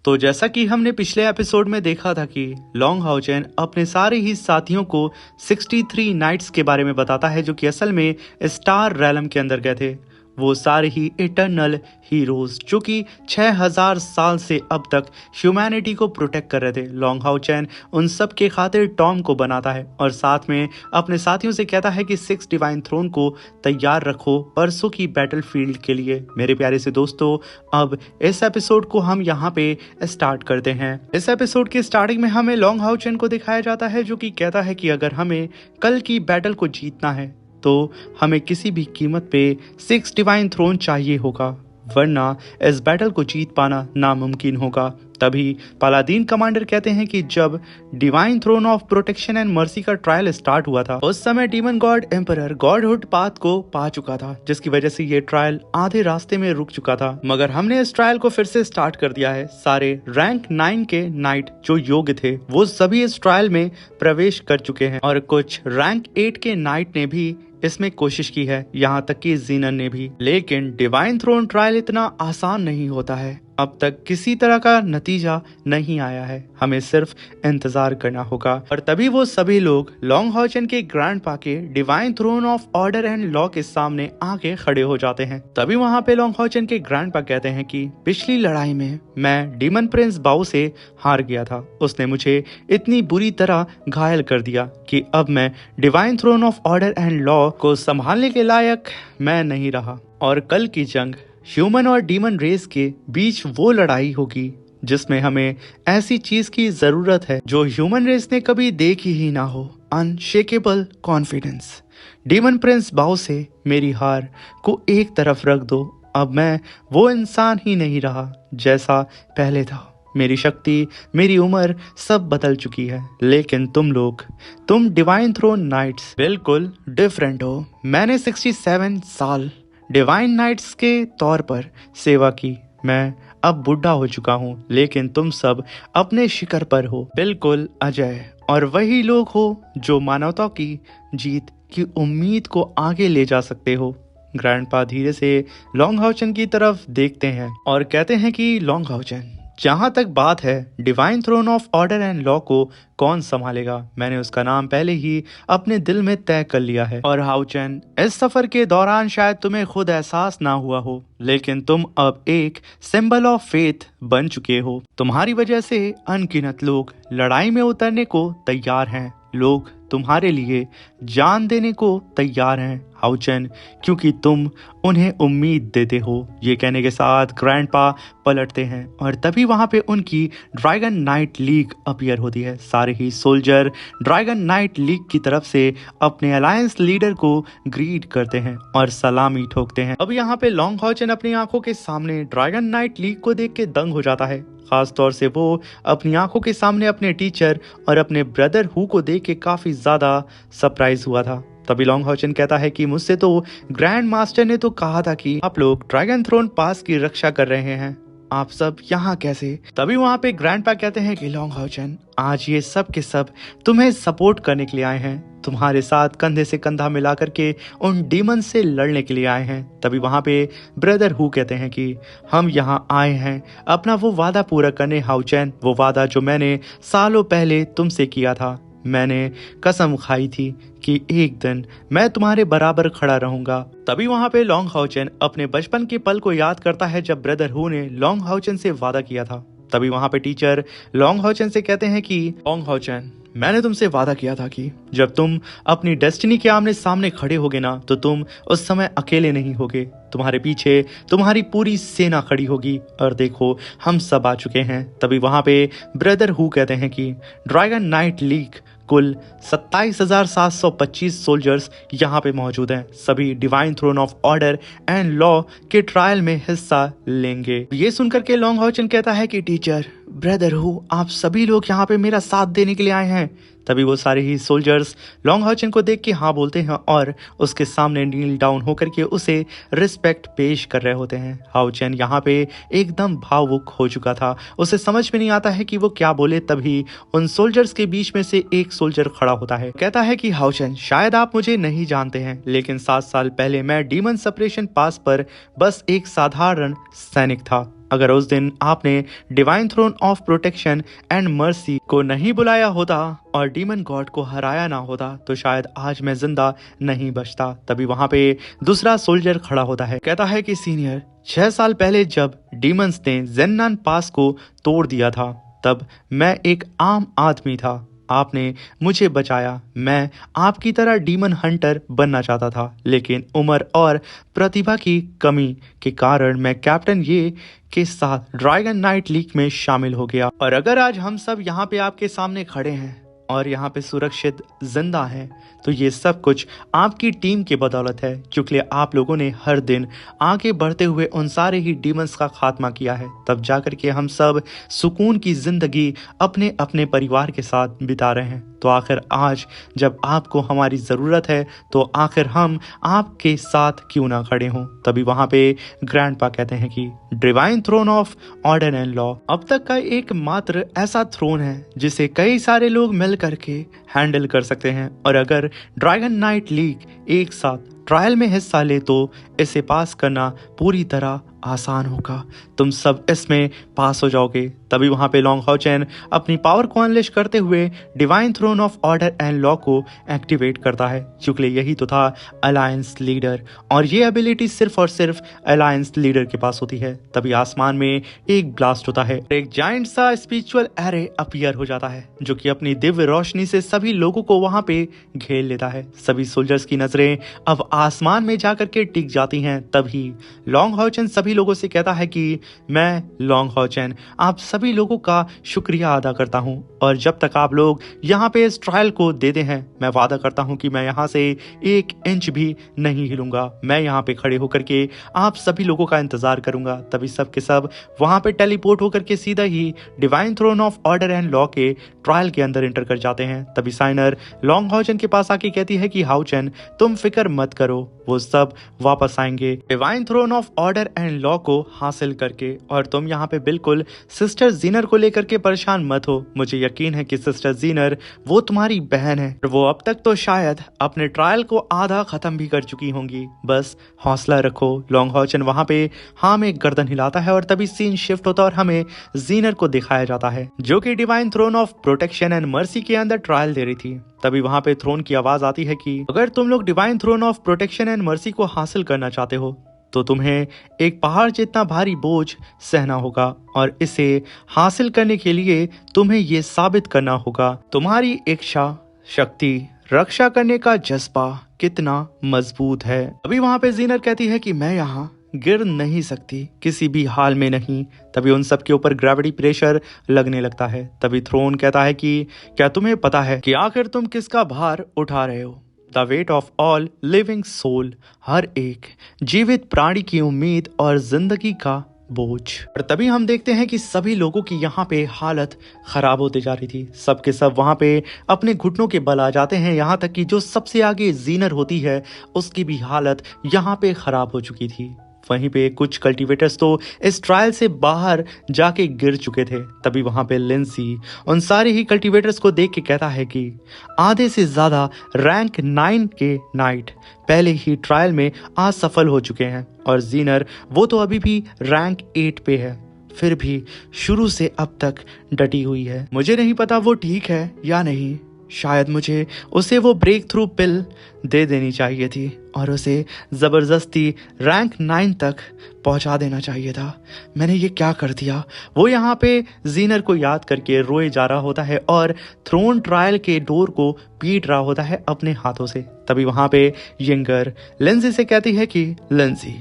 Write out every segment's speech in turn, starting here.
तो जैसा कि हमने पिछले एपिसोड में देखा था कि लॉन्ग हाउचेन अपने सारे ही साथियों को 63 नाइट्स के बारे में बताता है जो कि असल में स्टार रैलम के अंदर गए थे। वो सारे ही इटर्नल हीरोज जो कि 6000 साल से अब तक ह्यूमैनिटी को प्रोटेक्ट कर रहे थे। लॉन्ग हाउचेन उन सब के खातिर टॉम को बनाता है और साथ में अपने साथियों से कहता है कि 6 डिवाइन थ्रोन को तैयार रखो परसों की बैटलफील्ड के लिए। मेरे प्यारे से दोस्तों, अब इस एपिसोड को हम यहाँ पे स्टार्ट करते हैं। इस एपिसोड की स्टार्टिंग में हमें लॉन्ग हाउचेन को दिखाया जाता है जो कि कहता है कि अगर हमें कल की बैटल को जीतना है तो हमें किसी भी कीमत पे 6 डिवाइन थ्रोन चाहिए होगा, वरना इस बैटल को जीत पाना नामुमकिन होगा। तभी पालादीन कमांडर कहते हैं कि जब divine throne of protection and mercy का ट्रायल स्टार्ट हुआ था उस समय demon god emperor godhood path को पा चुका था, जिसकी वजह से ये ट्रायल आधे रास्ते में रुक चुका था। मगर हमने इस ट्रायल को फिर से स्टार्ट कर दिया है। सारे रैंक 9 के नाइट जो योग्य थे वो सभी इस ट्रायल में प्रवेश कर चुके हैं और कुछ रैंक 8 के नाइट ने भी इसमें कोशिश की है, यहाँ तक कि जीनन ने भी। लेकिन डिवाइन थ्रोन ट्रायल इतना आसान नहीं होता है। अब तक किसी तरह का नतीजा नहीं आया है, हमें सिर्फ इंतजार करना होगा। और तभी वो सभी लोग लॉन्ग हाउचेन के ग्रैंडपा के divine throne of order and law के सामने आके खड़े हो जाते हैं। तभी वहाँ पे लॉन्ग हाउचेन के ग्रैंडपा कहते हैं कि पिछली लड़ाई में मैं डीमन प्रिंस बाउ से हार गया था। उसने मुझे इतनी बुरी तरह घायल कर दिया कि अब मैं divine throne of order and law को संभालने के लायक मैं नहीं रहा। और कल की जंग ह्यूमन और डीमन रेस के बीच वो लड़ाई होगी जिसमें हमें ऐसी चीज की जरूरत है जो ह्यूमन रेस ने कभी देखी ही ना हो, अनशेकेबल कॉन्फिडेंस। डीमन प्रिंस बाउ से मेरी हार को एक तरफ रख दो। अब मैं वो इंसान ही नहीं रहा जैसा पहले था। मेरी शक्ति, मेरी उम्र सब बदल चुकी है। लेकिन तुम डिवाइन थ्रोन नाइट्स बिल्कुल डिफरेंट हो। मैंने 67 साल डिवाइन नाइट्स के तौर पर सेवा की। मैं अब बुढ़ा हो चुका हूँ, लेकिन तुम सब अपने शिखर पर हो, बिल्कुल अजय। और वही लोग हो जो मानवता की जीत की उम्मीद को आगे ले जा सकते हो। ग्रैंडपा धीरे से लॉन्ग हाउचेन की तरफ देखते हैं और कहते हैं कि लॉन्ग हाउचेन, जहां तक बात है divine throne of order and law को कौन संभालेगा, मैंने उसका नाम पहले ही अपने दिल में तय कर लिया है। और हाउचेन, इस सफर के दौरान शायद तुम्हें खुद एहसास ना हुआ हो, लेकिन तुम अब एक सिंबल ऑफ फेथ बन चुके हो। तुम्हारी वजह से अनगिनत लोग लड़ाई में उतरने को तैयार हैं। लोग तुम्हारे लिए जान देने को तैयार हैं हाउचेन, क्योंकि तुम उन्हें उम्मीद देते हो। ये कहने के साथ ग्रैंडपा पलटते हैं और तभी वहां पे उनकी ड्रैगन नाइट लीग अपीयर होती है। सारे ही सोल्जर ड्रैगन नाइट लीग की तरफ से अपने अलायंस लीडर को ग्रीट करते हैं और सलामी ठोकते हैं। अब यहाँ पे लॉन्ग हाउचेन अपनी आंखों के सामने ड्रैगन नाइट लीग को देख के दंग हो जाता है। खास तौर से वो अपनी आंखों के सामने अपने टीचर और अपने ब्रदर हु को देख के काफी ज्यादा सरप्राइज हुआ था। तभी लॉन्ग हाउचेन कहता है कि मुझसे तो ग्रैंड मास्टर ने तो कहा था कि आप लोग ड्रैगन थ्रोन पास की रक्षा कर रहे हैं, आप सब यहाँ कैसे? तभी वहाँ पे ग्रैंडपा कहते हैं कि लॉन्ग हाउचेन, आज ये सब के सब तुम्हें सपोर्ट करने के लिए आए हैं, तुम्हारे साथ कंधे से कंधा मिला करके उन डीमन से लड़ने के लिए आए हैं। तभी वहाँ पे ब्रदर हु कहते हैं कि हम यहाँ आए हैं अपना वो वादा पूरा करने हाउचेन, वो वादा जो मैंने सालों पहले तुमसे किया था। मैंने कसम खाई थी कि एक दिन मैं तुम्हारे बराबर खड़ा रहूंगा। तभी वहाँ पे लॉन्ग हाउचेन अपने बचपन के पल को याद करता है जब ब्रदर हु ने लॉन्ग हाउचेन से वादा किया था। तभी वहाँ पे टीचर लॉन्ग हाउचेन से कहते हैं कि लॉन्ग हाउचेन, मैंने तुमसे वादा किया था कि जब तुम अपनी डेस्टिनी के आमने सामने खड़े होगे ना तो तुम उस समय अकेले नहीं होगे, तुम्हारे पीछे तुम्हारी पूरी सेना खड़ी होगी। और देखो हम सब आ चुके हैं। तभी वहां पे ब्रदर हु कहते हैं कि ड्रैगन नाइट लीग कुल 27,725 सोल्जर्स यहाँ पे मौजूद हैं। सभी divine throne of order and law के ट्रायल में हिस्सा लेंगे। ये सुनकर के लॉन्ग हाउचेन कहता है कि टीचर, ब्रदर हु, आप सभी लोग यहाँ पे मेरा साथ देने के लिए आए हैं। तभी वो सारे ही सोल्जर्स लॉन्ग हाउचेन को देख के हाँ बोलते हैं और उसके सामने नील डाउन होकर के उसे रिस्पेक्ट पेश कर रहे होते हैं। हाउचेन यहाँ पे एकदम भावुक हो चुका था, उसे समझ में नहीं आता है कि वो क्या बोले। तभी उन सोल्जर्स के बीच में से एक सोल्जर खड़ा होता है, कहता है कि हाउचेन शायद आप मुझे नहीं जानते हैं, लेकिन 7 साल पहले मैं डीमन सेपरेशन पास पर बस एक साधारण सैनिक था। अगर उस दिन आपने divine throne of protection and mercy को नहीं बुलाया होता और डीमन गॉड को हराया ना होता तो शायद आज मैं जिंदा नहीं बचता। तभी वहां पे दूसरा सोल्जर खड़ा होता है, कहता है कि सीनियर 6 साल पहले जब डीमंस ने जेन्नान पास को तोड़ दिया था तब मैं एक आम आदमी था, आपने मुझे बचाया। मैं आपकी तरह डीमन हंटर बनना चाहता था, लेकिन उम्र और प्रतिभा की कमी के कारण मैं कैप्टन ये के साथ ड्रैगन नाइट लीग में शामिल हो गया। और अगर आज हम सब यहाँ पे आपके सामने खड़े हैं और यहाँ पे सुरक्षित जिंदा हैं तो ये सब कुछ आपकी टीम की बदौलत है, क्योंकि आप लोगों ने हर दिन आगे बढ़ते हुए उन सारे ही डीमंस का खात्मा किया है। तब जाकर के हम सब सुकून की जिंदगी अपने अपने परिवार के साथ बिता रहे हैं। तो आखिर आज जब आपको हमारी ज़रूरत है तो आखिर हम आपके साथ क्यों ना खड़े हों। तभी वहाँ पे ग्रैंडपा कहते हैं कि divine throne of order and law अब तक का एकमात्र ऐसा थ्रोन है जिसे कई सारे लोग मिल करके हैंडल कर सकते हैं, और अगर ड्रैगन नाइट लीग एक साथ ट्रायल में हिस्सा ले तो इसे पास करना पूरी तरह आसान होगा। तुम सब इसमें पास हो जाओगे। तभी वहां पे लॉन्ग हाउचेन अपनी पावर को अनलिश करते हुए divine throne of order and law को एक्टिवेट करता है, क्योंकि यही तो था अलायंस लीडर और ये एबिलिटी सिर्फ और सिर्फ अलायंस लीडर के पास होती है। तभी आसमान में एक ब्लास्ट होता है, एक जायंट सा स्पिरिचुअल एरे अपीयर हो जाता है जो कि अपनी दिव्य रोशनी से सभी लोगों को वहां पे घेर लेता है। सभी सोल्जर्स की नजरें अब आसमान में जाकर के टिक जाती हैं। तभी लॉन्ग हाउचेन सभी लोगों से कहता है कि मैं लॉन्ग हाउचेन आप सभी लोगों का शुक्रिया अदा करता हूं, और जब तक आप लोग यहाँ पे इस ट्रायल को देते हैं मैं वादा करता हूं कि मैं यहाँ से 1 इंच भी नहीं हिलूंगा। मैं यहाँ पे खड़े होकर के आप सभी लोगों का इंतजार करूंगा। तभी सब के सब वहां पे टेलीपोर्ट होकर के सीधा ही divine throne of order and law के ट्रायल के अंदर एंटर कर जाते हैं। तभी साइनर लॉन्ग हाउचेन के पास आके कहती है कि हाउचेन तुम फिक्र मत करो, वो सब वापस आएंगे divine throne of order and law को हासिल करके, और तुम यहाँ पे बिल्कुल सिस्टर जीनर को लेकर के परेशान मत हो। मुझे यकीन है कि सिस्टर जीनर वो तुम्हारी बहन है, वो अब तक तो शायद अपने ट्रायल को आधा खत्म भी कर चुकी होंगी, बस हौसला रखो। लॉन्ग हाउचेन वहां पे हाँ में गर्दन हिलाता है और तभी सीन शिफ्ट होता है और हमें जीनर को दिखाया जाता है जो कि divine throne of protection and mercy के अंदर ट्रायल दे रही थी। तभी वहां पे थ्रोन की आवाज आती है कि अगर तुम लोग divine throne of protection and mercy को हासिल करना चाहते हो तो तुम्हें एक पहाड़ जितना भारी बोझ सहना होगा, और इसे हासिल करने के लिए तुम्हें ये साबित करना होगा तुम्हारी इच्छा शक्ति रक्षा करने का जज्बा कितना मजबूत है। अभी वहां पे जीनर कहती है कि मैं यहाँ गिर नहीं सकती, किसी भी हाल में नहीं। तभी उन सब के ऊपर ग्रेविटी प्रेशर लगने लगता है। तभी थ्रोन कहता है कि क्या तुम्हें पता है कि आखिर तुम किसका भार उठा रहे हो? The weight of all living soul, हर एक जीवित प्राणी की उम्मीद और जिंदगी का बोझ। और तभी हम देखते हैं कि सभी लोगों की यहाँ पे हालत खराब होती जा रही थी। सब के सब वहाँ पे अपने घुटनों के बल आ जाते हैं, यहाँ तक कि जो सबसे आगे जीनर होती है उसकी भी हालत यहाँ पे खराब हो चुकी थी। वहीं पे कुछ कल्टीवेटर्स तो इस ट्रायल से बाहर जाके गिर चुके थे। तभी वहां पे लिंसी उन सारे ही कल्टीवेटर्स को देख के कहता है कि आधे से ज्यादा रैंक 9 के नाइट पहले ही ट्रायल में असफल हो चुके हैं, और जीनर वो तो अभी भी रैंक 8 पे है, फिर भी शुरू से अब तक डटी हुई है। मुझे नहीं पता वो ठीक है या नहीं, शायद मुझे उसे वो ब्रेक थ्रू पिल दे देनी चाहिए थी और उसे ज़बरदस्ती रैंक 9 तक पहुंचा देना चाहिए था। मैंने ये क्या कर दिया? वो यहाँ पे जीनर को याद करके रोए जा रहा होता है और थ्रोन ट्रायल के डोर को पीट रहा होता है अपने हाथों से। तभी वहाँ पे यंगर लिंजी से कहती है कि लिंजी,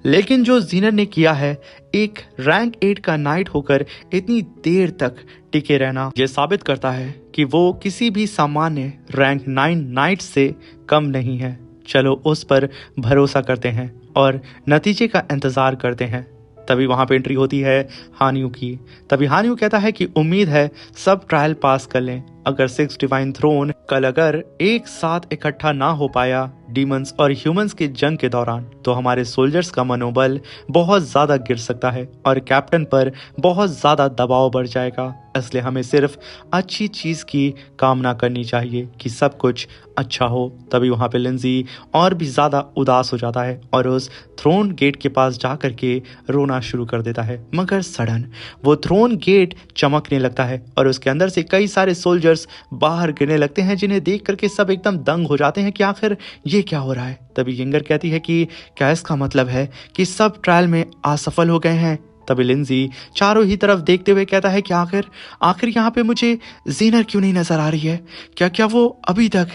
लेकिन जो जीनर ने किया है, एक रैंक 8 का नाइट होकर इतनी देर तक टिके रहना, ये साबित करता है कि वो किसी भी सामान्य रैंक 9 नाइट से कम नहीं है। चलो उस पर भरोसा करते हैं और नतीजे का इंतजार करते हैं। तभी वहां पे एंट्री होती है हानियू की। तभी हानियू कहता है कि उम्मीद है सब ट्रायल पास कर लें। अगर 6 डिवाइन थ्रोन कल अगर एक साथ इकट्ठा ना हो पाया डीमंस और ह्यूमंस के जंग के दौरान, तो हमारे सोल्जर्स का मनोबल बहुत ज्यादा गिर सकता है और कैप्टन पर बहुत ज्यादा दबाव बढ़ जाएगा। इसलिए हमें सिर्फ अच्छी चीज की कामना करनी चाहिए कि सब कुछ अच्छा हो। तभी वहां पे लिंजी और भी ज्यादा उदास हो जाता है और उस थ्रोन गेट के पास जा करके रोना शुरू कर देता है। मगर सडन वो थ्रोन गेट चमकने लगता है और उसके अंदर से कई सारे सोल्जर्स बाहर गिरने लगते हैं, जिन्हें देख करके सब एकदम दंग हो जाते हैं कि आखिर ये क्या हो रहा है। तभी यंगर कहती है कि क्या इसका मतलब है कि सब ट्रायल में असफल हो गए हैं। तभी लिंजी चारों ही तरफ देखते हुए कहता है कि आखिर यहाँ पे मुझे जीनर क्यों नहीं नजर आ रही है? क्या वो अभी तक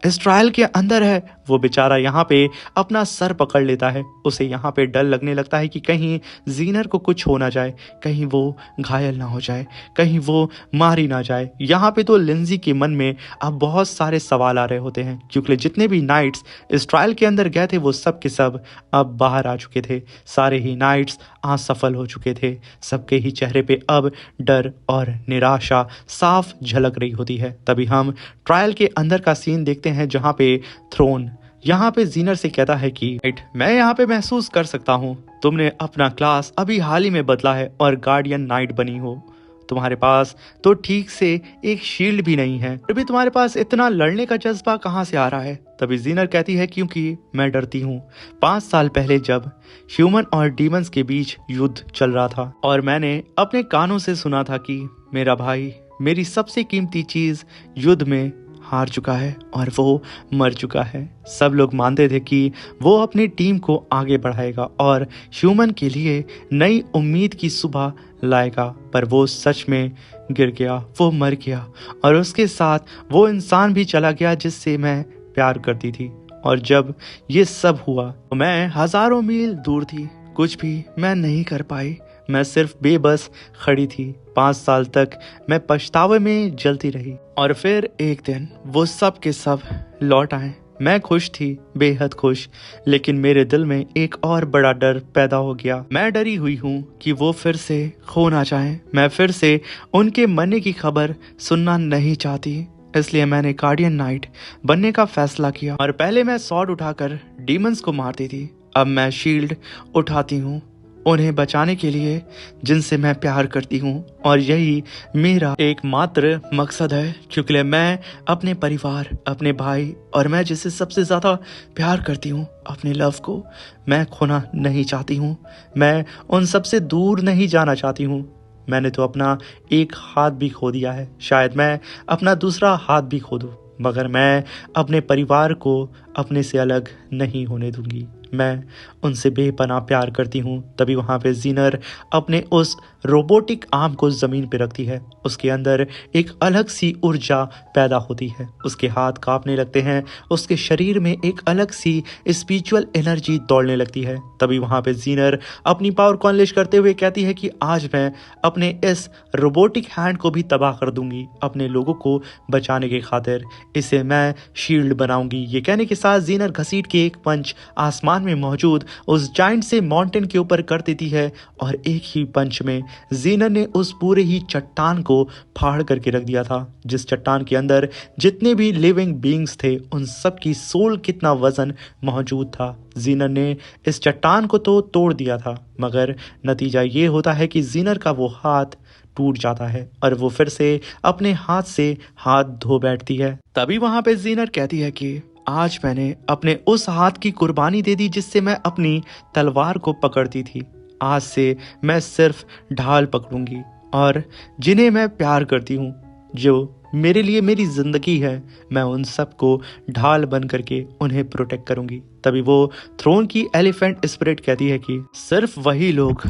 इस ट्रायल के अंदर है? वो बेचारा यहाँ पे अपना सर पकड़ लेता है। उसे यहाँ पे डर लगने लगता है कि कहीं जीनर को कुछ हो ना जाए, कहीं वो घायल ना हो जाए, कहीं वो मारी ना जाए। यहाँ पे तो लिंजी के मन में अब बहुत सारे सवाल आ रहे होते हैं, क्योंकि जितने भी नाइट्स इस ट्रायल के अंदर गए थे वो सब के सब अब बाहर आ चुके थे। सारे ही नाइट्स असफल हो चुके थे। सबके ही चेहरे पे अब डर और निराशा साफ झलक रही होती है। तभी हम ट्रायल के अंदर का सीन देखते हैं, जहाँ पे थ्रोन यहाँ पे जीनर से कहता है कि मैं यहाँ पे महसूस कर सकता हूँ तुमने अपना क्लास अभी हाल ही में बदला है और गार्डियन नाइट बनी हो। तुम्हारे पास तो ठीक से एक शील्ड भी नहीं है, फिर भी तुम्हारे पास इतना लड़ने का जज्बा कहाँ से आ रहा है? तभी जीनर कहती है क्योंकि मैं डरती हूँ। 5 साल पहले जब ह्यूमन और डीमंस के बीच युद्ध चल रहा था और मैंने अपने कानों से सुना था कि मेरा भाई मेरी सबसे कीमती चीज युद्ध में हार चुका है और वो मर चुका है। सब लोग मानते थे कि वो अपनी टीम को आगे बढ़ाएगा और ह्यूमन के लिए नई उम्मीद की सुबह लाएगा, पर वो सच में गिर गया, वो मर गया और उसके साथ वो इंसान भी चला गया जिससे मैं प्यार करती थी। और जब ये सब हुआ तो मैं हजारों मील दूर थी, कुछ भी मैं नहीं कर पाई। मैं सिर्फ बेबस खड़ी थी। 5 साल तक मैं पछतावे में जलती रही और फिर एक दिन वो सब के सब लौट आए। मैं खुश थी, बेहद खुश, लेकिन मेरे दिल में एक और बड़ा डर पैदा हो गया। मैं डरी हुई हूँ कि वो फिर से खो ना जाए। मैं फिर से उनके मरने की खबर सुनना नहीं चाहती। इसलिए मैंने गार्डियन नाइट बनने का फैसला किया और पहले मैं स्वॉर्ड उठाकर डीमंस को मारती थी, अब मैं शील्ड उठाती हूँ उन्हें बचाने के लिए जिनसे मैं प्यार करती हूँ। और यही मेरा एकमात्र मकसद है, क्योंकि मैं अपने परिवार, अपने भाई और मैं जिसे सबसे ज़्यादा प्यार करती हूँ, अपने लव को मैं खोना नहीं चाहती हूँ। मैं उन सबसे दूर नहीं जाना चाहती हूँ। मैंने तो अपना एक हाथ भी खो दिया है, शायद मैं अपना दूसरा हाथ भी खो दूँ, मगर मैं अपने परिवार को अपने से अलग नहीं होने दूंगी। मैं उनसे बेपनाह प्यार करती हूँ। तभी वहाँ पे जीनर अपने उस रोबोटिक आर्म को ज़मीन पे रखती है। उसके अंदर एक अलग सी ऊर्जा पैदा होती है, उसके हाथ कांपने लगते हैं, उसके शरीर में एक अलग सी स्पिरिचुअल एनर्जी दौड़ने लगती है। तभी वहाँ पे जीनर अपनी पावर को अनलेश करते हुए कहती है कि आज मैं अपने इस रोबोटिक हैंड को भी तबाह कर दूंगी अपने लोगों को बचाने के खातिर। इसे मैं शील्ड बनाऊंगी। ये कहने के साथ जीनर घसीट के एक पंच आसमान में मौजूद उस जाइंट से माउंटेन के ऊपर कर देती है और एक ही पंच में जीनर ने उस पूरे ही चट्टान को फाड़ करके रख दिया था। जिस चट्टान के अंदर जितने भी लिविंग बीइंग्स थे उन सब की सोल कितना वजन मौजूद था। जीनर ने इस चट्टान को तो तोड़ दिया था, मगर नतीजा ये होता है कि जीनर का वो हाथ टूट जाता है और वो फिर से अपने हाथ से हाथ धो बैठती है। तभी वहां पे जीनर कहती है कि आज मैंने अपने उस हाथ की कुर्बानी दे दी जिससे मैं अपनी तलवार को पकड़ती थी। आज से मैं सिर्फ ढाल पकड़ूंगी और जिन्हें मैं प्यार करती हूँ, जो मेरे लिए मेरी जिंदगी है, मैं उन सबको ढाल बन करके उन्हें प्रोटेक्ट करूंगी। तभी वो थ्रोन की एलिफेंट स्पिरिट कहती है कि सिर्फ वही लोग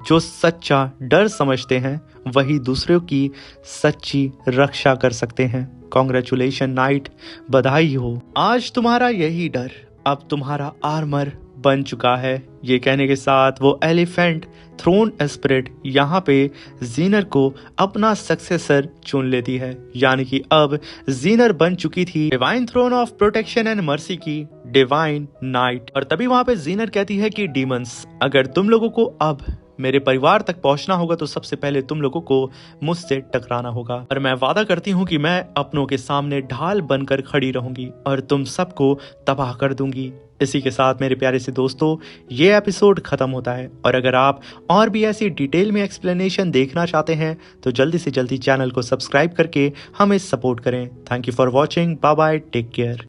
जो सच्चा डर समझते हैं वही दूसरों की सच्ची रक्षा कर सकते हैं। कॉन्ग्रेचुलेशन नाइट, बधाई हो, आज तुम्हारा यही डर अब तुम्हारा आर्मर बन चुका है। ये कहने के साथ वो एलिफेंट थ्रोन स्पिरिट यहाँ पे जीनर को अपना सक्सेसर चुन लेती है, यानी कि अब जीनर बन चुकी थी divine throne of protection and mercy की डिवाइन नाइट। और तभी वहां पे जीनर कहती है कि डीमंस, अगर तुम लोगों को अब मेरे परिवार तक पहुंचना होगा तो सबसे पहले तुम लोगों को मुझसे टकराना होगा। और मैं वादा करती हूँ कि मैं अपनों के सामने ढाल बनकर खड़ी रहूंगी और तुम सबको तबाह कर दूंगी। इसी के साथ मेरे प्यारे से दोस्तों, ये एपिसोड खत्म होता है। और अगर आप और भी ऐसी डिटेल में एक्सप्लेनेशन देखना चाहते हैं तो जल्दी से जल्दी चैनल को सब्सक्राइब करके हमें सपोर्ट करें। Thank you for watching. Bye bye, take care.